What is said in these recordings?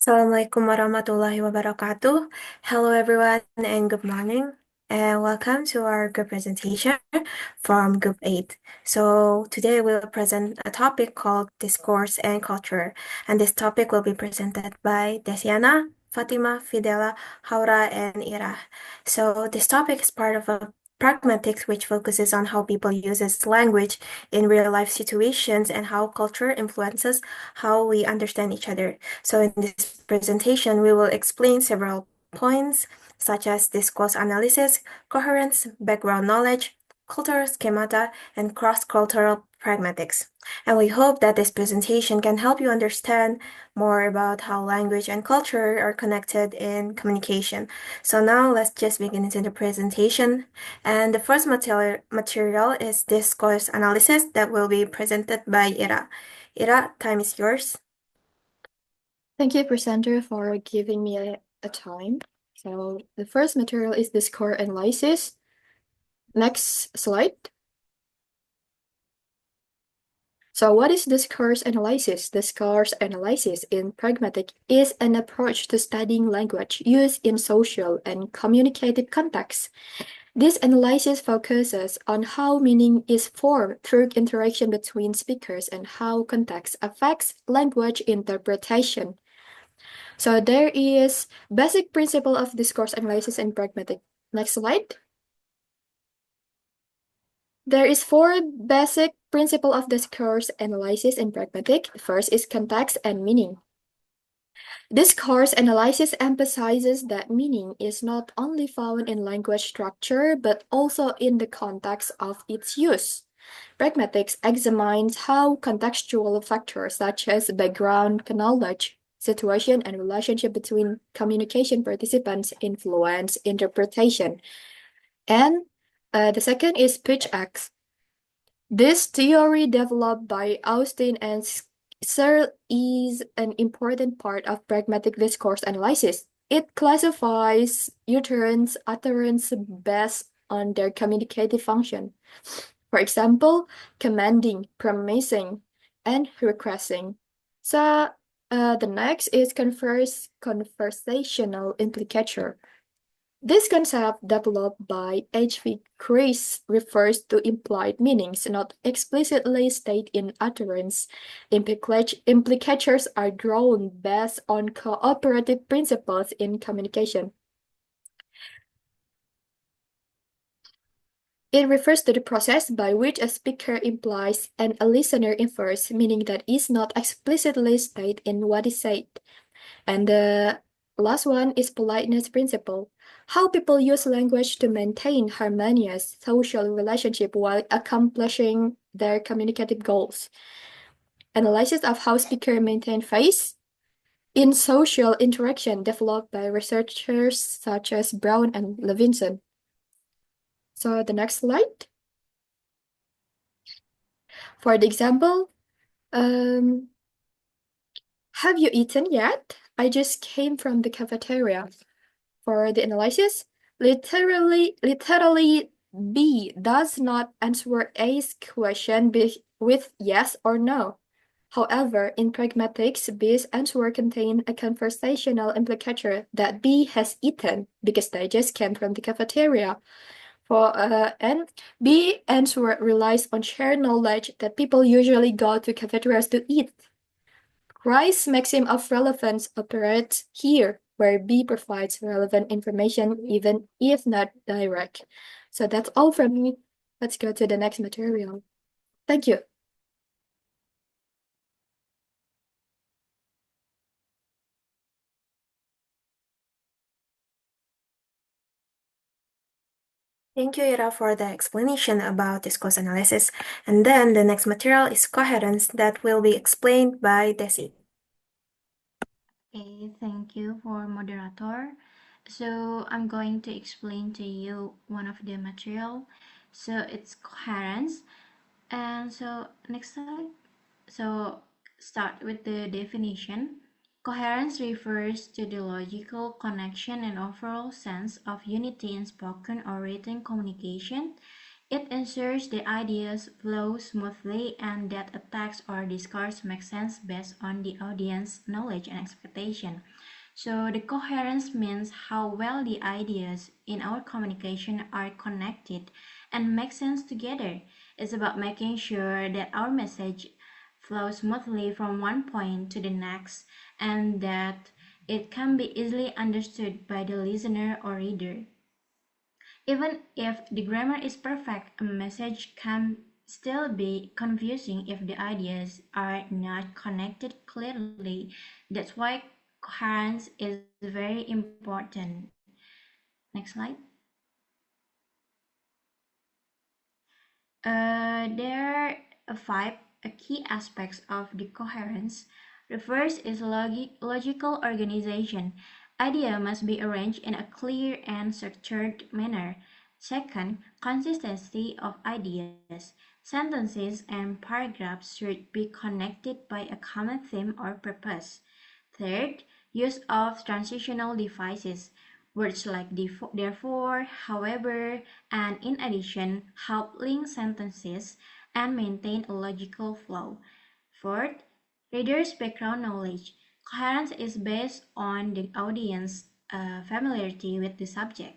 Assalamualaikum warahmatullahi wabarakatuh. Hello everyone and good morning and welcome to our group presentation from Group 8. So today we'll present a topic called Discourse and Culture, and this topic will be presented by Desiana, Fatimah, Fidela, Haura, and Ira. So this topic is part of a pragmatics which focuses on how people uses language in real life situations and how culture influences how we understand each other. So in this presentation, we will explain several points such as discourse analysis, coherence, background knowledge, cultural schemata, and cross-cultural pragmatics. And we hope that this presentation can help you understand more about how language and culture are connected in communication. So now let's just begin into the presentation. And the first material is discourse analysis that will be presented by Ira. Ira, time is yours. Thank you, presenter, for giving me a time. So the first material is discourse analysis. Next slide. So what is discourse analysis? Discourse analysis in pragmatic is an approach to studying language used in social and communicative contexts. This analysis focuses on how meaning is formed through interaction between speakers and how context affects language interpretation. So there is basic principle of discourse analysis and pragmatic. Next slide. There is four basic principle of discourse analysis and pragmatic. First is context and meaning. Discourse analysis emphasizes that meaning is not only found in language structure, but also in the context of its use. Pragmatics examines how contextual factors such as background knowledge, situation, and relationship between communication participants influence interpretation. And the second is pitch X. This theory developed by Austin and Searle is an important part of pragmatic discourse analysis. It classifies utterance based on their communicative function. For example, commanding, promising, and requesting. So the next is conversational implicature. This concept developed by H.V. Chris refers to implied meanings not explicitly stated in utterance. Implicatures are drawn based on cooperative principles in communication. It refers to the process by which a speaker implies and a listener infers meaning that is not explicitly stated in what is said. And the last one is politeness principle. How people use language to maintain harmonious social relationship while accomplishing their communicative goals. Analysis of how speakers maintain face in social interaction developed by researchers such as Brown and Levinson. So the next slide. For the example, have you eaten yet? I just came from the cafeteria. For the analysis, literally B does not answer A's question with yes or no. However, in pragmatics, B's answer contain a conversational implicator that B has eaten because they just came from the cafeteria. And B answer relies on shared knowledge that people usually go to cafeterias to eat. Rice's maxim of relevance operates here, where B provides relevant information even if not direct. So that's all from me. Let's go to the next material. Thank you. Thank you, Ira, for the explanation about discourse analysis. And then the next material is coherence that will be explained by Desi. Okay, thank you for moderator. So I'm going to explain to you one of the material. So it's coherence. And so next slide. So start with the definition. Coherence refers to the logical connection and overall sense of unity in spoken or written communication. It ensures the ideas flow smoothly and that a text or discourse makes sense based on the audience knowledge and expectation. So the coherence means how well the ideas in our communication are connected and make sense together. It's about making sure that our message flows smoothly from one point to the next and that it can be easily understood by the listener or reader. Even if the grammar is perfect, a message can still be confusing if the ideas are not connected clearly. That's why coherence is very important. Next slide. There are five key aspects of the coherence. The first is logical organization. Idea must be arranged in a clear and structured manner. Second, consistency of ideas. Sentences and paragraphs should be connected by a common theme or purpose. Third, use of transitional devices. Words like therefore, however, and in addition help link sentences and maintain a logical flow. Fourth, readers' background knowledge. Coherence is based on the audience familiarity with the subject.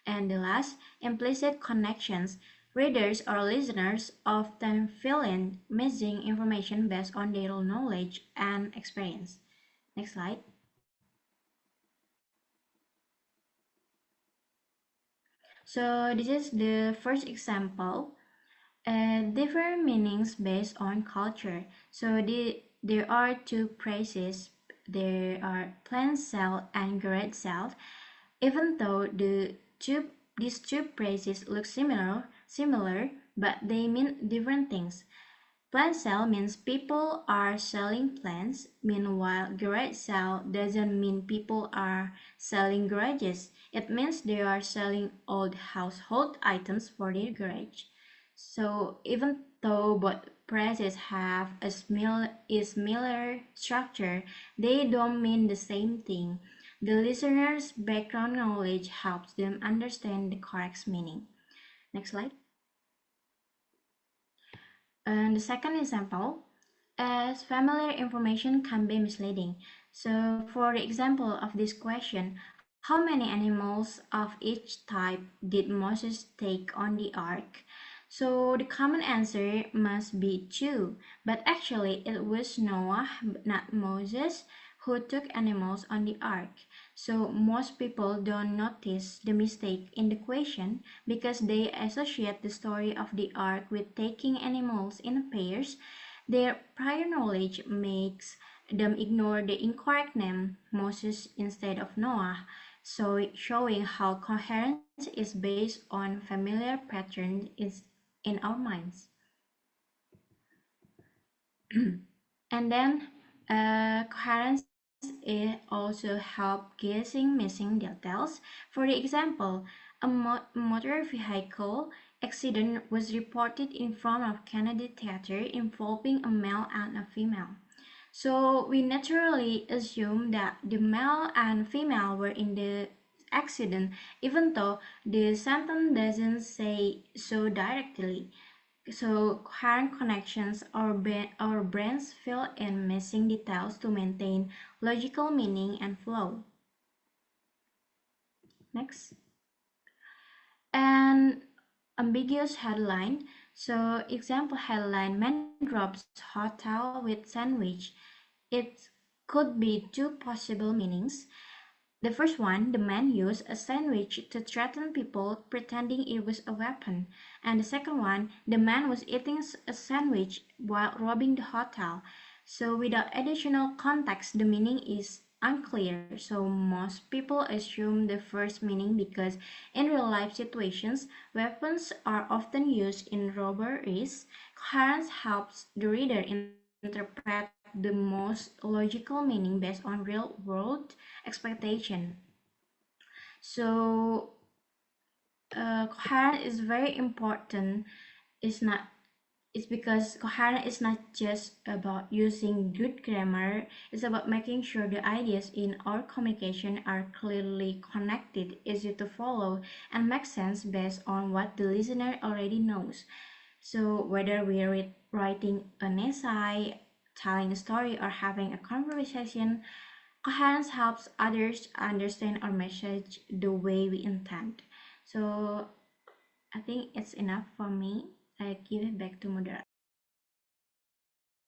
And the last, implicit connections. Readers or listeners often fill in missing information based on their knowledge and experience. Next slide. So this is the first example. Different meanings based on culture. So there are two phrases. There are plant cell and great cell. Even though these two phrases look similar, but they mean different things. Plant sale means people are selling plants. Meanwhile, garage sale doesn't mean people are selling garages. It means they are selling old household items for their garage. So even though both phrases have a similar structure, they don't mean the same thing. The listener's background knowledge helps them understand the correct meaning. Next slide. And the second example, as familiar information can be misleading. So for the example of this question, how many animals of each type did Moses take on the ark? So the common answer must be two, but actually it was Noah, not Moses, who took animals on the ark. So most people don't notice the mistake in the question because they associate the story of the ark with taking animals in pairs. Their prior knowledge makes them ignore the incorrect name, Moses instead of Noah, so showing how coherence is based on familiar patterns is in our minds. And then coherence also help guessing missing details. For the example, a motor vehicle accident was reported in front of Kennedy Theater involving a male and a female. So we naturally assume that the male and female were in the accident, even though the sentence doesn't say so directly. So coherent connections, our brains fill in missing details to maintain logical meaning and flow. Next. And ambiguous headline. So example headline, man drops hotel with sandwich. It could be two possible meanings. The first one, the man used a sandwich to threaten people, pretending it was a weapon. And the second one, the man was eating a sandwich while robbing the hotel. So without additional context, the meaning is unclear. So most people assume the first meaning because in real life situations, weapons are often used in robberies. Coherence helps the reader interpret the most logical meaning based on real world expectation. So coherence is very important. It's not It's because coherence is not just about using good grammar, it's about making sure the ideas in our communication are clearly connected, easy to follow, and make sense based on what the listener already knows. So, whether we're writing an essay, telling a story, or having a conversation, coherence helps others understand our message the way we intend. So, I think it's enough for me. I give it back to moderator.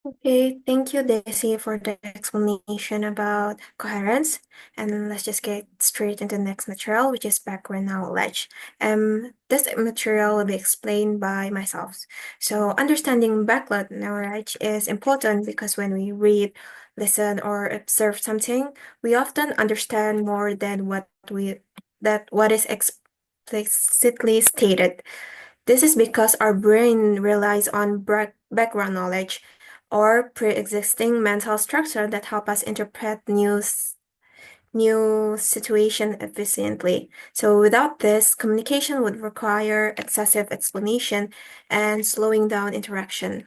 Okay, thank you, Desi, for the explanation about coherence. And let's just get straight into the next material, which is background knowledge. This material will be explained by myself. So, understanding background knowledge is important because when we read, listen, or observe something, we often understand more than what is explicitly stated. This is because our brain relies on background knowledge or pre-existing mental structure that help us interpret new situation efficiently. So without this, communication would require excessive explanation and slowing down interaction.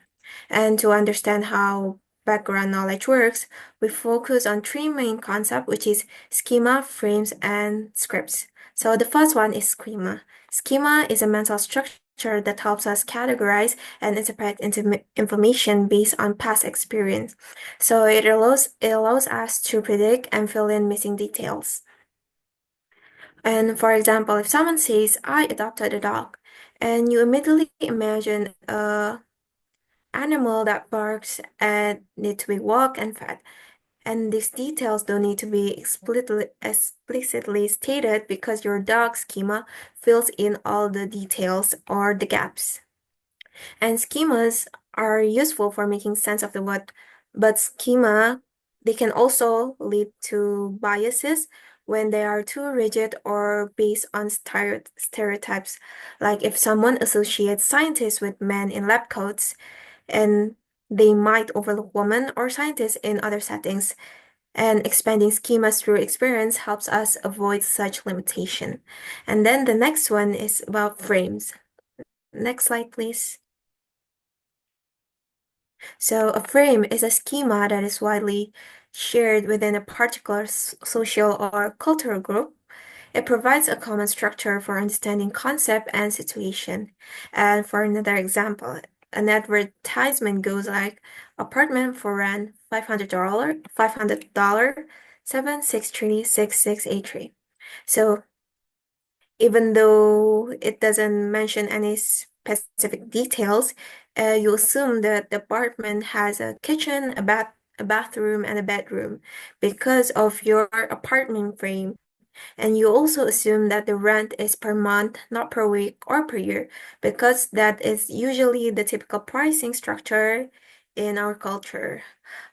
And to understand how background knowledge works, we focus on three main concepts, which is schema, frames, and scripts. So the first one is schema. Schema is a mental structure that helps us categorize and interpret information based on past experience. So it allows us to predict and fill in missing details. And for example, if someone says, I adopted a dog, and you immediately imagine a animal that barks and needs to be walked and fed. And these details don't need to be explicitly stated because your dog schema fills in all the details or the gaps. And schemas are useful for making sense of the what, but they can also lead to biases when they are too rigid or based on stereotypes. Like if someone associates scientists with men in lab coats, and they might overlook women or scientists in other settings. And expanding schemas through experience helps us avoid such limitation. And then the next one is about frames. Next slide, please. So a frame is a schema that is widely shared within a particular social or cultural group. It provides a common structure for understanding concept and situation. And for another example, an advertisement goes like apartment for rent $500, 7636683. So even though it doesn't mention any specific details, you assume that the apartment has a kitchen, a bathroom, and a bedroom because of your apartment frame. And you also assume that the rent is per month, not per week or per year, because that is usually the typical pricing structure in our culture.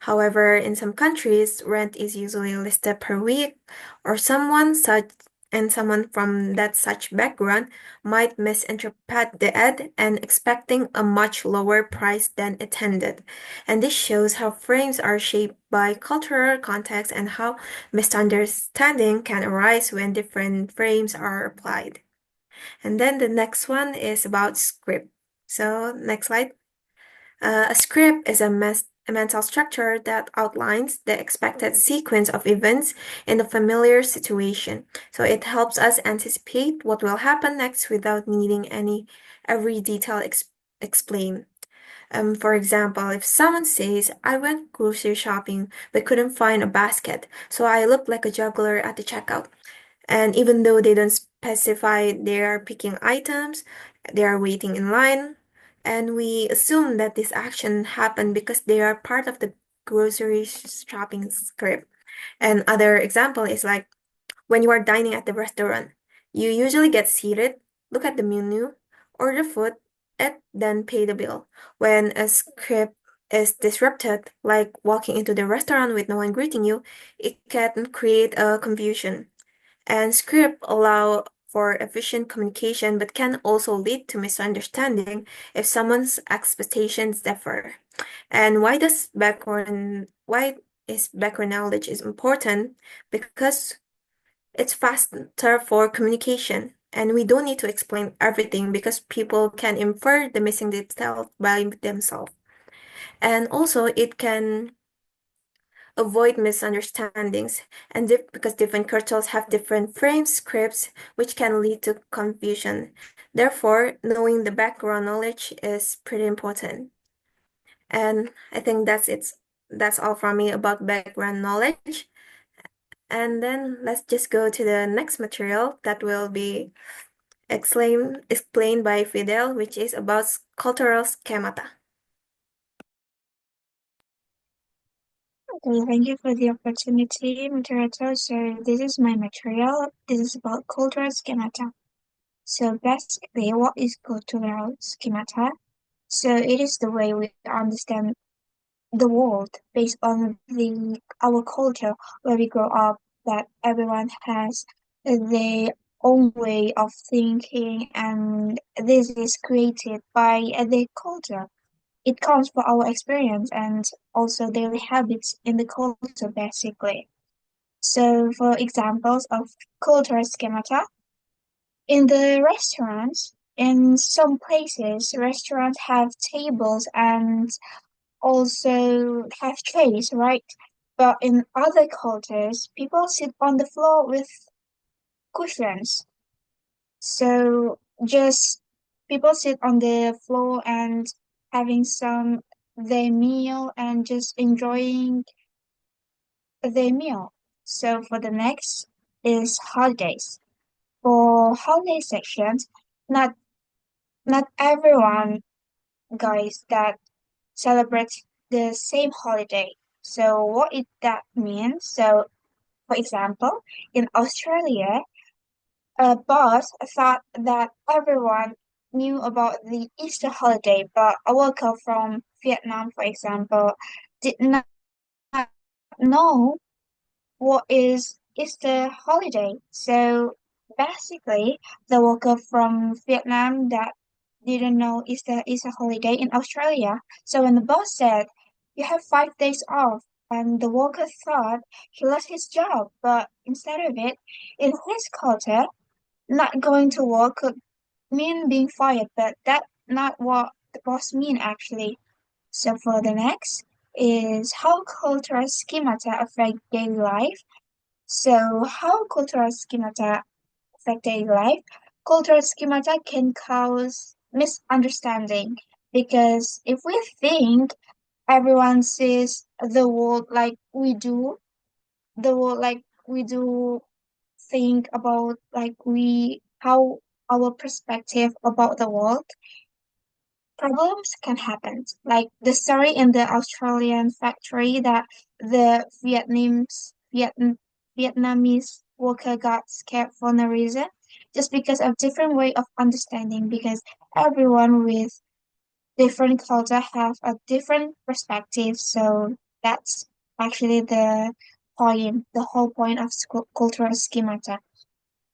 However, in some countries, rent is usually listed per week, or someone from that such background might misinterpret the ad and expecting a much lower price than intended. And this shows how frames are shaped by cultural context and how misunderstanding can arise when different frames are applied. And then the next one is about script. So, next slide. A script is a mental structure that outlines the expected sequence of events in a familiar situation. So it helps us anticipate what will happen next without needing every detail explained. For example, if someone says, I went grocery shopping but couldn't find a basket, so I looked like a juggler at the checkout. And even though they don't specify they are picking items, they are waiting in line, and we assume that this action happened because they are part of the grocery shopping script. And other example is like when you are dining at the restaurant, you usually get seated, look at the menu, order food, and then pay the bill. When a script is disrupted, like walking into the restaurant with no one greeting you, it can create a confusion. And script allow for efficient communication but can also lead to misunderstanding if someone's expectations differ. And why is background knowledge is important? Because it's faster for communication. And we don't need to explain everything because people can infer the missing detail by themselves. And also, it can avoid misunderstandings because different cultures have different frames, scripts, which can lead to confusion. Therefore, knowing the background knowledge is pretty important. And I think that's it. That's all from me about background knowledge. And then let's just go to the next material that will be explained by Fidel, which is about cultural schemata. Okay, thank you for the opportunity, moderator. So this is my material. This is about cultural schemata. So basically, what is cultural schemata? So it is the way we understand the world based on our culture where we grow up, that everyone has their own way of thinking, and this is created by their culture. It comes from our experience and also daily habits in the culture, basically. So, for examples of cultural schemata, in the restaurants, in some places, restaurants have tables and also have trays, right? But in other cultures, people sit on the floor with cushions. So just people sit on the floor and having some their meal and just enjoying their meal. So for the next is holidays. For holiday sections, not not everyone guys that celebrates the same holiday. So what it that means? So for example, in Australia, a boss thought that everyone knew about the Easter holiday, but a worker from Vietnam, for example, did not know what is Easter holiday. So basically, the worker from Vietnam that didn't know Easter is a holiday in Australia. So when the boss said, "You have 5 days off," and the worker thought he lost his job, but instead of it, in his culture, not going to work could mean being fired, but that's not what the boss mean actually. So for the next is how cultural schemata affect daily life. So how cultural schemata affect daily life? Cultural schemata can cause misunderstanding because if we think everyone sees the world like we do, the world like we do think about like we how our perspective about the world, problems can happen. Like the story in the Australian factory that the Vietnamese worker got scared for no reason, just because of different way of understanding. Because everyone with different culture have a different perspective. So that's actually the point, the whole point of cultural schemata.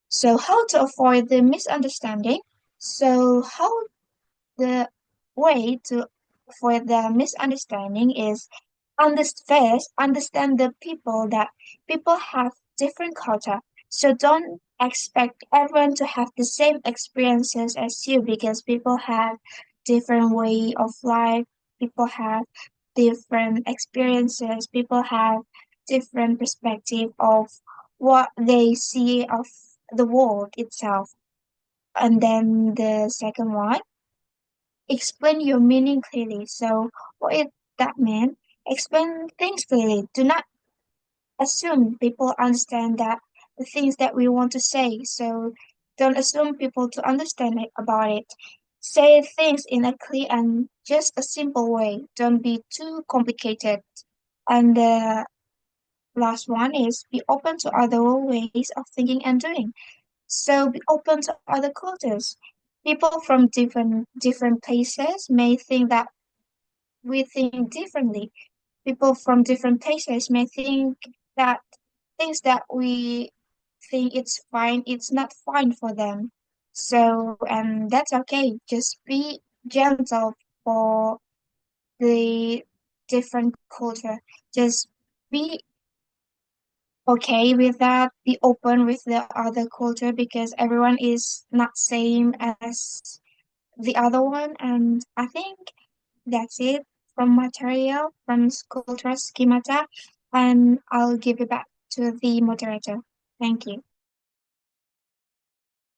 So how to avoid the misunderstanding? So how the way to avoid the misunderstanding is first understand the people that people have different culture. So don't expect everyone to have the same experiences as you because people have different way of life, people have different experiences, people have different perspective of what they see of the world itself. And then the second one, explain your meaning clearly. So what is that mean? Explain things clearly. Do not assume people understand that the things that we want to say. So don't assume people to understand it about it. Say things in a clear and just a simple way. Don't be too complicated. And the last one is be open to other ways of thinking and doing. So be open to other cultures. People from different places may think that we think differently. People from different places may think that things that we think it's fine, it's not fine for them. So, and that's okay. Just be gentle for the different culture. Just be okay with that, be open with the other culture because everyone is not same as the other one. And I think that's it from material from cultural schemata, and I'll give it back to the moderator. Thank you.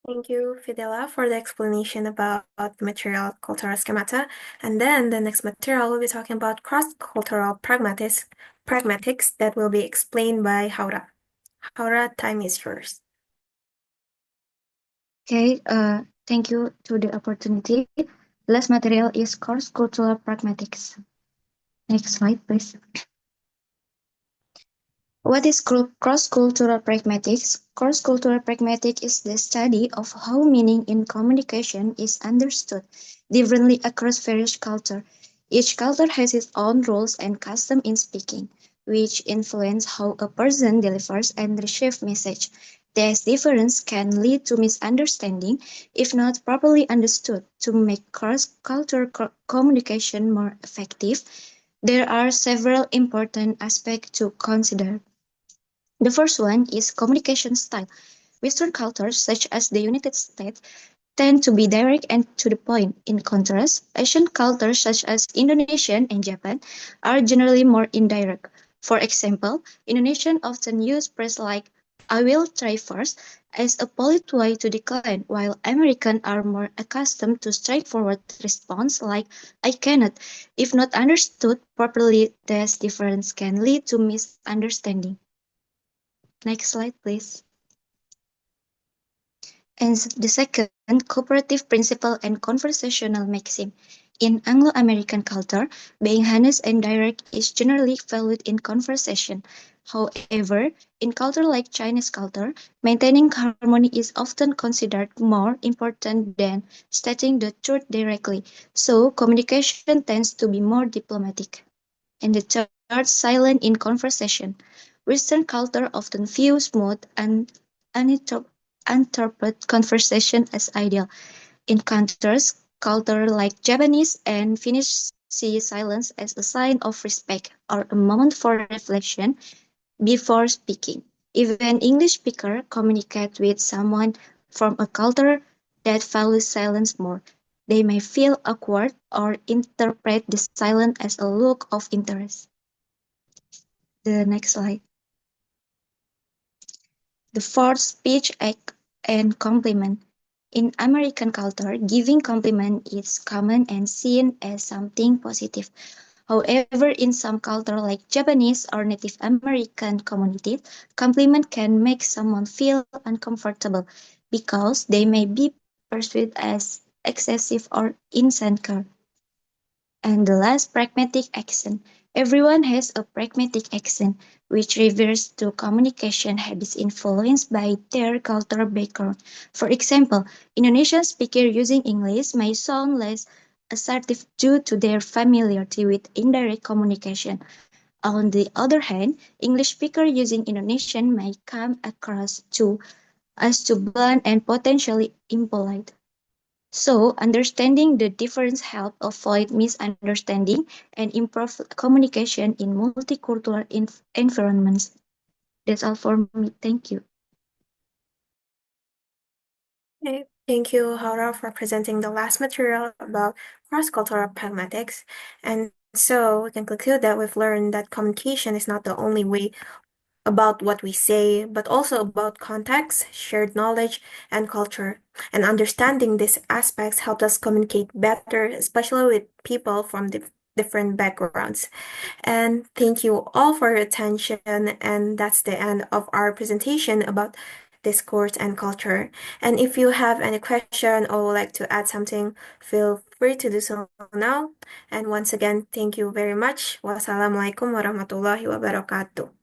Thank you, Fidela, for the explanation about the material cultural schemata. And then the next material, we'll be talking about cross-cultural pragmatics that will be explained by Haura. Haura, time is yours. Okay, thank you to the opportunity. Last material is cross-cultural pragmatics. Next slide, please. What is cross-cultural pragmatics? Cross-cultural pragmatics is the study of how meaning in communication is understood differently across various cultures. Each culture has its own rules and customs in speaking, which influence how a person delivers and receives message. These differences can lead to misunderstanding if not properly understood. To make cross-cultural communication more effective, there are several important aspects to consider. The first one is communication style. Western cultures, such as the United States, tend to be direct and to the point. In contrast, Asian cultures, such as Indonesian and Japan, are generally more indirect. For example, Indonesians often use phrases like "I will try first" as a polite way to decline, while Americans are more accustomed to straightforward response like "I cannot." If not understood properly, this difference can lead to misunderstanding. Next slide, please. And the second, cooperative principle and conversational maxim. In Anglo-American culture, being honest and direct is generally valued in conversation. However, in culture like Chinese culture, maintaining harmony is often considered more important than stating the truth directly. So, communication tends to be more diplomatic. And the third, silent in conversation. Western culture often views smooth and uninterrupted conversation as ideal. In contrast, culture like Japanese and Finnish see silence as a sign of respect or a moment for reflection before speaking. Even English speakers communicate with someone from a culture that values silence more. They may feel awkward or interpret the silence as a look of interest. The next slide. The fourth, speech act and compliment. In American culture, giving compliment is common and seen as something positive. However, in some cultures like Japanese or Native American communities, compliment can make someone feel uncomfortable because they may be perceived as excessive or insincere. And the last, pragmatic accent. Everyone has a pragmatic accent, which refers to communication habits influenced by their cultural background. For example, Indonesian speakers using English may sound less assertive due to their familiarity with indirect communication. On the other hand, English speakers using Indonesian may come across as too blunt and potentially impolite. So, understanding the difference help avoid misunderstanding and improve communication in multicultural environments. That's all for me. Thank you. Okay, thank you, Haura, for presenting the last material about cross-cultural pragmatics. And so we can conclude that we've learned that communication is not the only way about what we say, but also about context, shared knowledge, and culture. And understanding these aspects helps us communicate better, especially with people from different backgrounds. And thank you all for your attention. And that's the end of our presentation about discourse and culture. And if you have any question or would like to add something, feel free to do so now. And once again, thank you very much. Wassalamualaikum warahmatullahi wabarakatuh.